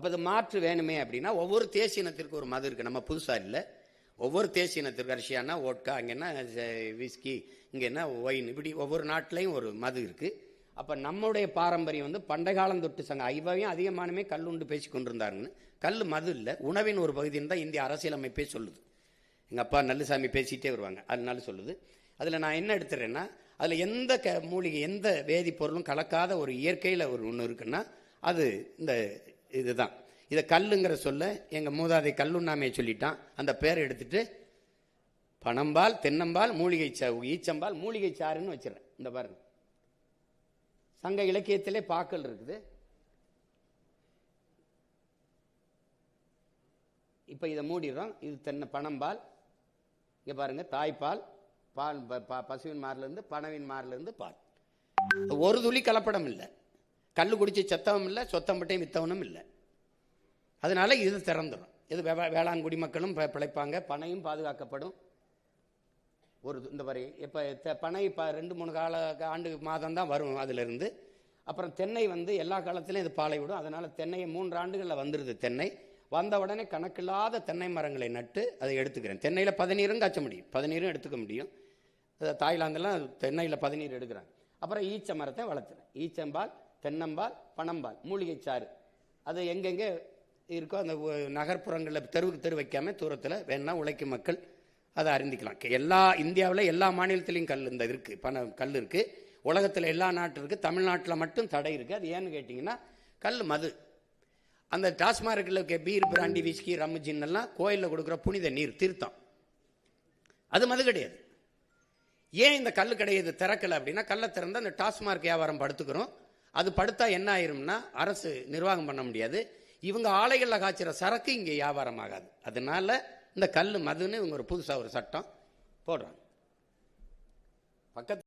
அப்போ இது மாற்று வேணுமே அப்படின்னா ஒவ்வொரு தேசிய இனத்திற்கு ஒரு மது இருக்குது. நம்ம புதுசாக இல்லை, ஒவ்வொரு தேசிய இனத்திற்கு ரஷ்யானா ஓட்கா, அங்கேன்னா விஸ்கி, இங்கே என்ன ஒயின், இப்படி ஒவ்வொரு நாட்டிலையும் ஒரு மது இருக்குது. அப்போ நம்முடைய பாரம்பரியம் வந்து பண்டை காலம் தொட்டு சங்க ஐவையும் அதிகமானமே கல் உண்டு பேசி கொண்டிருந்தாருன்னு. கல் மது இல்லை, உணவின் ஒரு பகுதின்னு தான் இந்திய அரசியலமைப்பே சொல்லுது. எங்கள் அப்பா நல்லசாமி பேசிகிட்டே வருவாங்க, அதனால சொல்லுது. அதில் நான் என்ன எடுத்துறேன்னா, அதில் எந்த மூலிகை எந்த வேதிப்பொருளும் கலக்காத ஒரு இயற்கையில் ஒரு ஒன்று இருக்குன்னா அது இந்த இதுதான். இதை கல்லுங்கிற சொல்ல எங்கள் மூதாதை கல்லுண்ணாமையை சொல்லிட்டான். அந்த பேரை எடுத்துட்டு பனம்பால், தென்னம்பால், மூலிகை ஈச்சம்பால், மூலிகை சாறுன்னு வச்சிடறேன். இந்த பாருங்க, சங்க இலக்கியத்திலே பாக்கள் இருக்குது. இப்போ இதை மூடிடுறோம். இது பனம்பால், இங்கே பாருங்க, தாய்ப்பால், பால் பசுவின் மாரிலிருந்து, பனவின் மாரிலிருந்து பால். ஒரு துளி கலப்படம் இல்லை, கல் குடிச்சு செத்தவம் இல்லை, சொத்தம்பட்டையும் வித்தவனும் இல்லை. அதனால இது திறந்துடும். இது வேளாண் குடிமக்களும் பிழைப்பாங்க, பனையும் பாதுகாக்கப்படும். ஒரு இந்த வரை இப்போ பனை 2-3 ஆண்டு மாதம் தான் வரும் அதிலிருந்து. அப்புறம் தென்னை வந்து எல்லா காலத்திலையும் இது பாலை விடும். அதனால தென்னையை 3 ஆண்டுகளில் வந்துடுது. தென்னை வந்த உடனே கணக்கில்லாத தென்னை மரங்களை நட்டு அதை எடுத்துக்கிறேன். தென்னையில் பதநீரும் காய்ச்ச முடியும், பதநீரும் எடுத்துக்க முடியும். தாய்லாந்தெல்லாம் தென்னையில் பதநீர் எடுக்கிறாங்க. அப்புறம் ஈச்ச மரத்தை வளர்த்துறேன். ஈச்சம்பால், தென்னம்பால், பனம்பால், மூலிகை சாறு அது எங்கெங்கே இருக்கோ அந்த நகர்ப்புறங்களில் தெருவுக்கு தெரு வைக்காமல் தூரத்தில் வேணா உழைக்கும் மக்கள் அதை அறிந்திக்கலாம். எல்லா இந்தியாவில் எல்லா மாநிலத்திலையும் கல் இந்த இருக்குது, கல் இருக்குது. உலகத்தில் எல்லா நாட்டில் இருக்குது, தமிழ்நாட்டில் மட்டும் தடை இருக்குது. அது ஏன்னு கேட்டிங்கன்னா கல் மது. அந்த டாஸ்மார்க்கில் இருக்க பீர், பிராண்டி, விஸ்கி, ரம், ஜின்னெல்லாம் கோயிலில் கொடுக்குற புனித நீர், தீர்த்தம், அது மது கிடையாது. ஏன் இந்த கல் கிடையாது திறக்கலை அப்படின்னா, கல்லை திறந்தால் அந்த டாஸ்மார்க் வியாபாரம் படுத்துக்கிறோம். அது படுத்தா என்ன ஆயிரும்னா அரசு நிர்வாகம் பண்ண முடியாது. இவங்க ஆலைகளில் காய்ச்சிற சரக்கு இங்கே வியாபாரம் ஆகாது. அதனால இந்த கல் மதுன்னு இவங்க ஒரு புதுசாக ஒரு சட்டம் போடுறாங்க. பக்கத்து